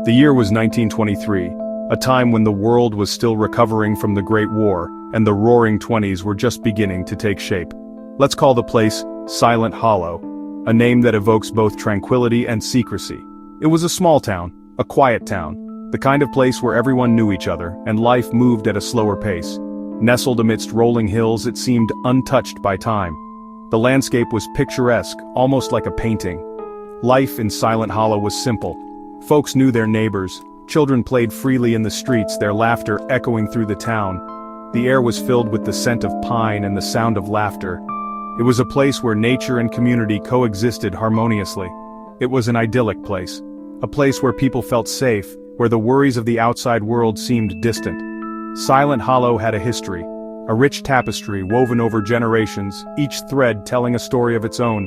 The year was 1923, a time when the world was still recovering from the Great War, and the Roaring Twenties were just beginning to take shape. Let's call the place Silent Hollow, a name that evokes both tranquility and secrecy. It was a small town, a quiet town, the kind of place where everyone knew each other, and life moved at a slower pace. Nestled amidst rolling hills, it seemed untouched by time. The landscape was picturesque, almost like a painting. Life in Silent Hollow was simple. Folks knew their neighbors, children played freely in the streets, their laughter echoing through the town. The air was filled with the scent of pine and the sound of laughter. It was a place where nature and community coexisted harmoniously. It was an idyllic place. A place where people felt safe, where the worries of the outside world seemed distant. Silent Hollow had a history. A rich tapestry woven over generations, each thread telling a story of its own.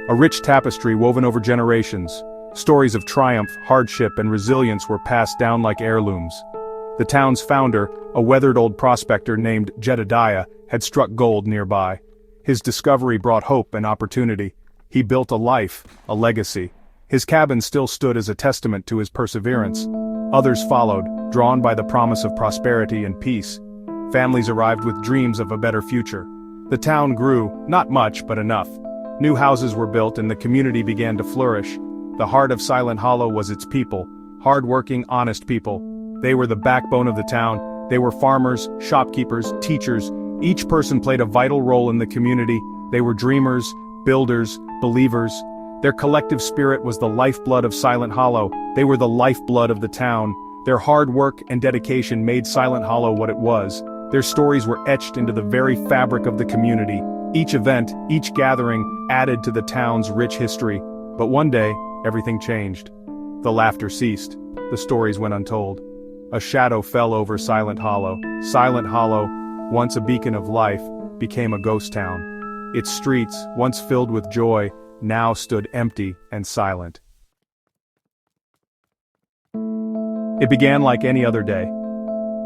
A rich tapestry woven over generations. Stories of triumph, hardship, and resilience were passed down like heirlooms. The town's founder, a weathered old prospector named Jedediah, had struck gold nearby. His discovery brought hope and opportunity. He built a life, a legacy. His cabin still stood as a testament to his perseverance. Others followed, drawn by the promise of prosperity and peace. Families arrived with dreams of a better future. The town grew, not much but enough. New houses were built and the community began to flourish. The heart of Silent Hollow was its people, hard-working, honest people. They were the backbone of the town. They were farmers, shopkeepers, teachers. Each person played a vital role in the community. They were dreamers, builders, believers. Their collective spirit was the lifeblood of Silent Hollow. They were the lifeblood of the town. Their hard work and dedication made Silent Hollow what it was. Their stories were etched into the very fabric of the community. Each event, each gathering, added to the town's rich history. But one day, everything changed. The laughter ceased. The stories went untold. A shadow fell over Silent Hollow. Silent Hollow, once a beacon of life, became a ghost town. Its streets, once filled with joy, now stood empty and silent. It began like any other day.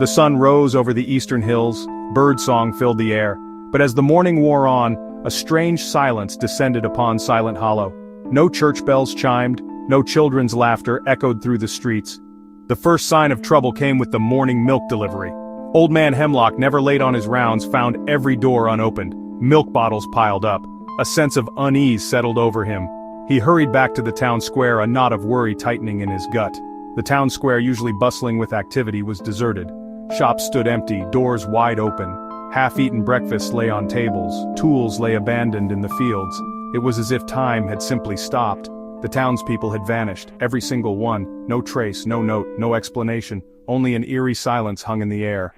The sun rose over the eastern hills, birdsong filled the air, but as the morning wore on, a strange silence descended upon Silent Hollow. No church bells chimed, no children's laughter echoed through the streets. The first sign of trouble came with the morning milk delivery. Old Man Hemlock, never late on his rounds, found every door unopened, milk bottles piled up. A sense of unease settled over him. He hurried back to the town square, a knot of worry tightening in his gut. The town square, usually bustling with activity, was deserted. Shops stood empty, doors wide open. Half-eaten breakfasts lay on tables, tools lay abandoned in the fields. It was as if time had simply stopped. The townspeople had vanished, every single one, no trace, no note, no explanation, only an eerie silence hung in the air.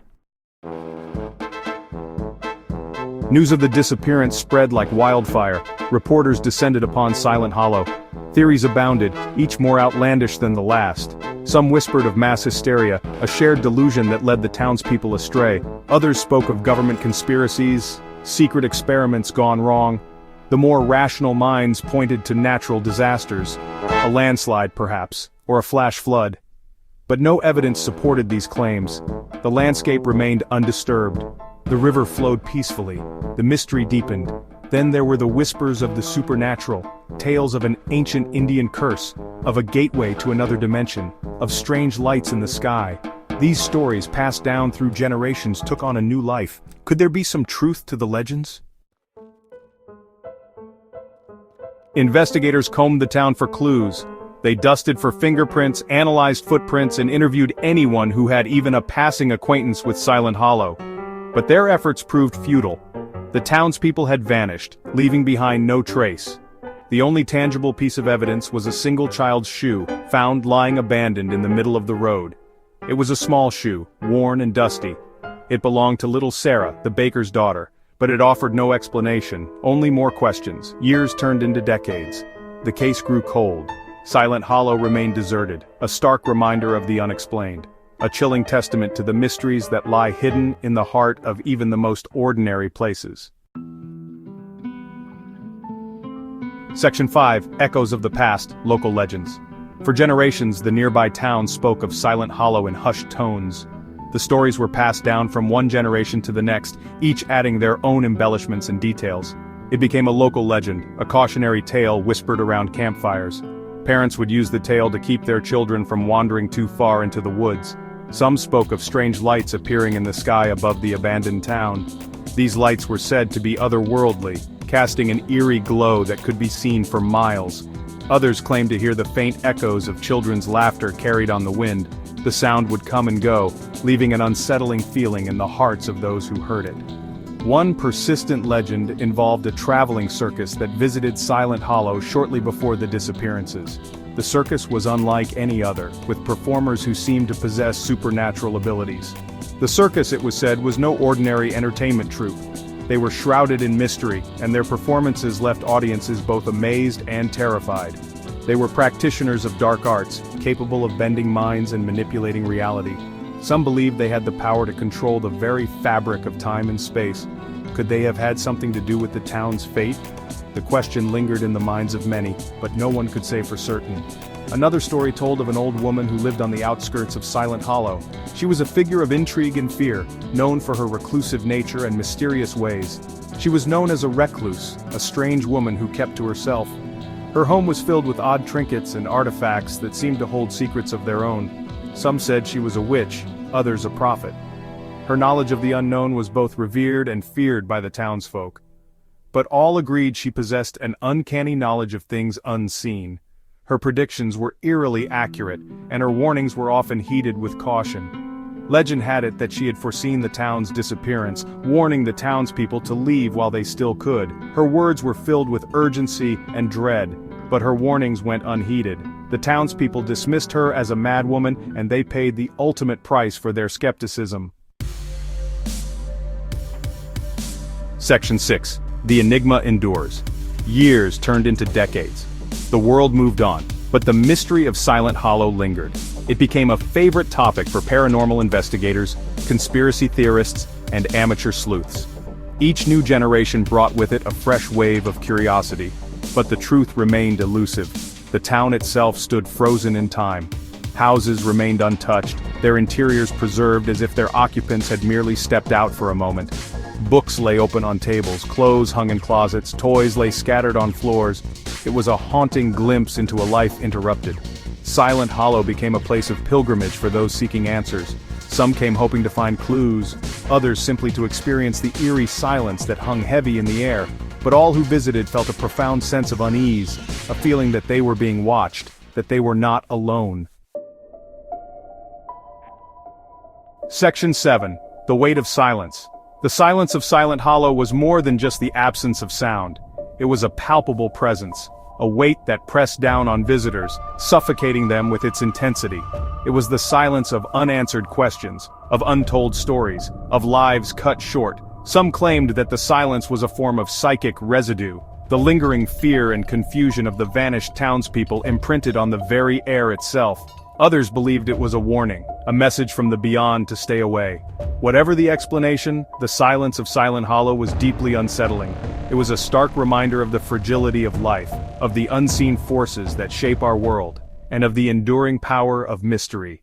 News of the disappearance spread like wildfire. Reporters descended upon Silent Hollow. Theories abounded, each more outlandish than the last. Some whispered of mass hysteria, a shared delusion that led the townspeople astray. Others spoke of government conspiracies, secret experiments gone wrong. The more rational minds pointed to natural disasters, a landslide perhaps, or a flash flood. But no evidence supported these claims. The landscape remained undisturbed. The river flowed peacefully. The mystery deepened. Then there were the whispers of the supernatural, tales of an ancient Indian curse, of a gateway to another dimension, of strange lights in the sky. These stories, passed down through generations, took on a new life. Could there be some truth to the legends? Investigators combed the town for clues. They dusted for fingerprints, analyzed footprints, and interviewed anyone who had even a passing acquaintance with Silent Hollow. But their efforts proved futile. The townspeople had vanished, leaving behind no trace. The only tangible piece of evidence was a single child's shoe, found lying abandoned in the middle of the road. It was a small shoe, worn and dusty. It belonged to little Sarah, the baker's daughter, but it offered no explanation, only more questions. Years turned into decades. The case grew cold. Silent Hollow remained deserted, a stark reminder of the unexplained. A chilling testament to the mysteries that lie hidden in the heart of even the most ordinary places. Section 5, Echoes of the Past, Local Legends. For generations, the nearby town spoke of Silent Hollow in hushed tones. The stories were passed down from one generation to the next, each adding their own embellishments and details. It became a local legend, a cautionary tale whispered around campfires. Parents would use the tale to keep their children from wandering too far into the woods. Some spoke of strange lights appearing in the sky above the abandoned town. These lights were said to be otherworldly, casting an eerie glow that could be seen for miles. Others claimed to hear the faint echoes of children's laughter carried on the wind. The sound would come and go, leaving an unsettling feeling in the hearts of those who heard it. One persistent legend involved a traveling circus that visited Silent Hollow shortly before the disappearances. The circus was unlike any other, with performers who seemed to possess supernatural abilities. The circus, it was said, was no ordinary entertainment troupe. They were shrouded in mystery, and their performances left audiences both amazed and terrified. They were practitioners of dark arts, capable of bending minds and manipulating reality. Some believed they had the power to control the very fabric of time and space. Could they have had something to do with the town's fate? The question lingered in the minds of many, but no one could say for certain. Another story told of an old woman who lived on the outskirts of Silent Hollow. She was a figure of intrigue and fear, known for her reclusive nature and mysterious ways. She was known as a recluse, a strange woman who kept to herself. Her home was filled with odd trinkets and artifacts that seemed to hold secrets of their own. Some said she was a witch, others a prophet. Her knowledge of the unknown was both revered and feared by the townsfolk. But all agreed she possessed an uncanny knowledge of things unseen. Her predictions were eerily accurate, and her warnings were often heeded with caution. Legend had it that she had foreseen the town's disappearance, warning the townspeople to leave while they still could. Her words were filled with urgency and dread, but her warnings went unheeded. The townspeople dismissed her as a madwoman, and they paid the ultimate price for their skepticism. Section 6. The Enigma Endures. Years turned into decades. The world moved on, but the mystery of Silent Hollow lingered. It became a favorite topic for paranormal investigators, conspiracy theorists, and amateur sleuths. Each new generation brought with it a fresh wave of curiosity, but the truth remained elusive. The town itself stood frozen in time. Houses remained untouched, their interiors preserved as if their occupants had merely stepped out for a moment. Books lay open on tables, clothes hung in closets, toys lay scattered on floors. It was a haunting glimpse into a life interrupted. Silent Hollow became a place of pilgrimage for those seeking answers. Some came hoping to find clues, others simply to experience the eerie silence that hung heavy in the air. But all who visited felt a profound sense of unease, a feeling that they were being watched, that they were not alone. Section 7. The Weight of Silence. The silence of Silent Hollow was more than just the absence of sound. It was a palpable presence, a weight that pressed down on visitors, suffocating them with its intensity. It was the silence of unanswered questions, of untold stories, of lives cut short. Some claimed that the silence was a form of psychic residue, the lingering fear and confusion of the vanished townspeople imprinted on the very air itself. Others believed it was a warning, a message from the beyond to stay away. Whatever the explanation, the silence of Silent Hollow was deeply unsettling. It was a stark reminder of the fragility of life, of the unseen forces that shape our world, and of the enduring power of mystery.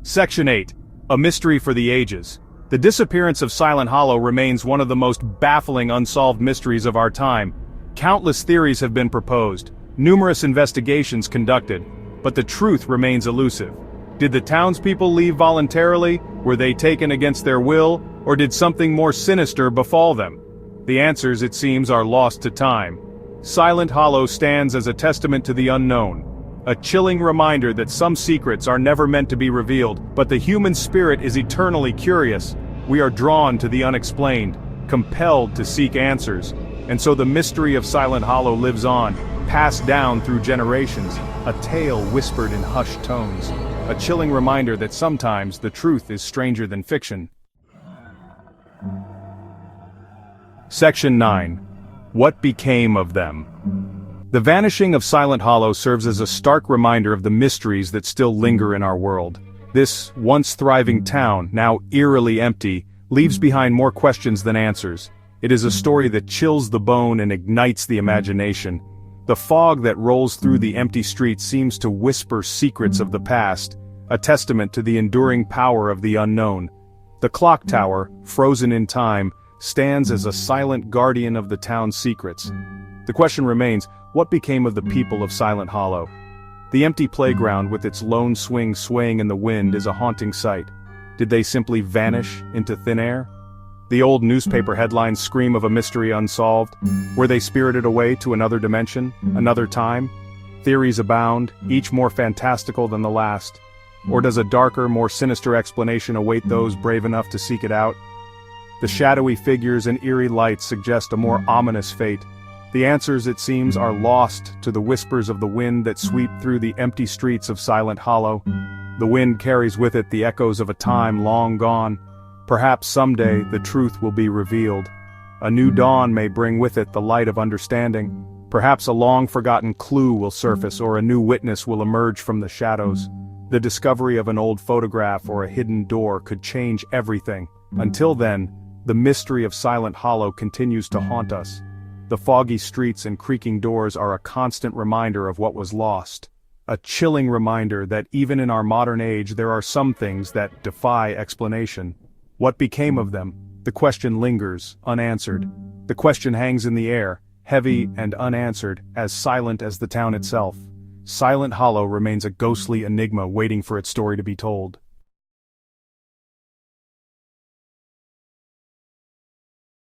Section 8. A mystery for the ages. The disappearance of Silent Hollow remains one of the most baffling unsolved mysteries of our time. Countless theories have been proposed, numerous investigations conducted, but the truth remains elusive. Did the townspeople leave voluntarily? Were they taken against their will? Or did something more sinister befall them? The answers, it seems, are lost to time. Silent Hollow stands as a testament to the unknown, a chilling reminder that some secrets are never meant to be revealed, but the human spirit is eternally curious. We are drawn to the unexplained, compelled to seek answers, and so the mystery of Silent Hollow lives on, passed down through generations, a tale whispered in hushed tones, a chilling reminder that sometimes the truth is stranger than fiction. Section 9. What became of them? The vanishing of Silent Hollow serves as a stark reminder of the mysteries that still linger in our world. This once thriving town, now eerily empty, leaves behind more questions than answers. It is a story that chills the bone and ignites the imagination. The fog that rolls through the empty streets seems to whisper secrets of the past, a testament to the enduring power of the unknown. The clock tower, frozen in time, stands as a silent guardian of the town's secrets. The question remains, what became of the people of Silent Hollow? The empty playground with its lone swing swaying in the wind is a haunting sight. Did they simply vanish into thin air? The old newspaper headlines scream of a mystery unsolved. Were they spirited away to another dimension, another time? Theories abound, each more fantastical than the last. Or does a darker, more sinister explanation await those brave enough to seek it out? The shadowy figures and eerie lights suggest a more ominous fate. The answers, it seems, are lost to the whispers of the wind that sweep through the empty streets of Silent Hollow. The wind carries with it the echoes of a time long gone. Perhaps someday the truth will be revealed. A new dawn may bring with it the light of understanding. Perhaps a long-forgotten clue will surface or a new witness will emerge from the shadows. The discovery of an old photograph or a hidden door could change everything. Until then, the mystery of Silent Hollow continues to haunt us. The foggy streets and creaking doors are a constant reminder of what was lost. A chilling reminder that even in our modern age there are some things that defy explanation. What became of them? The question lingers, unanswered. The question hangs in the air, heavy and unanswered, as silent as the town itself. Silent Hollow remains a ghostly enigma waiting for its story to be told.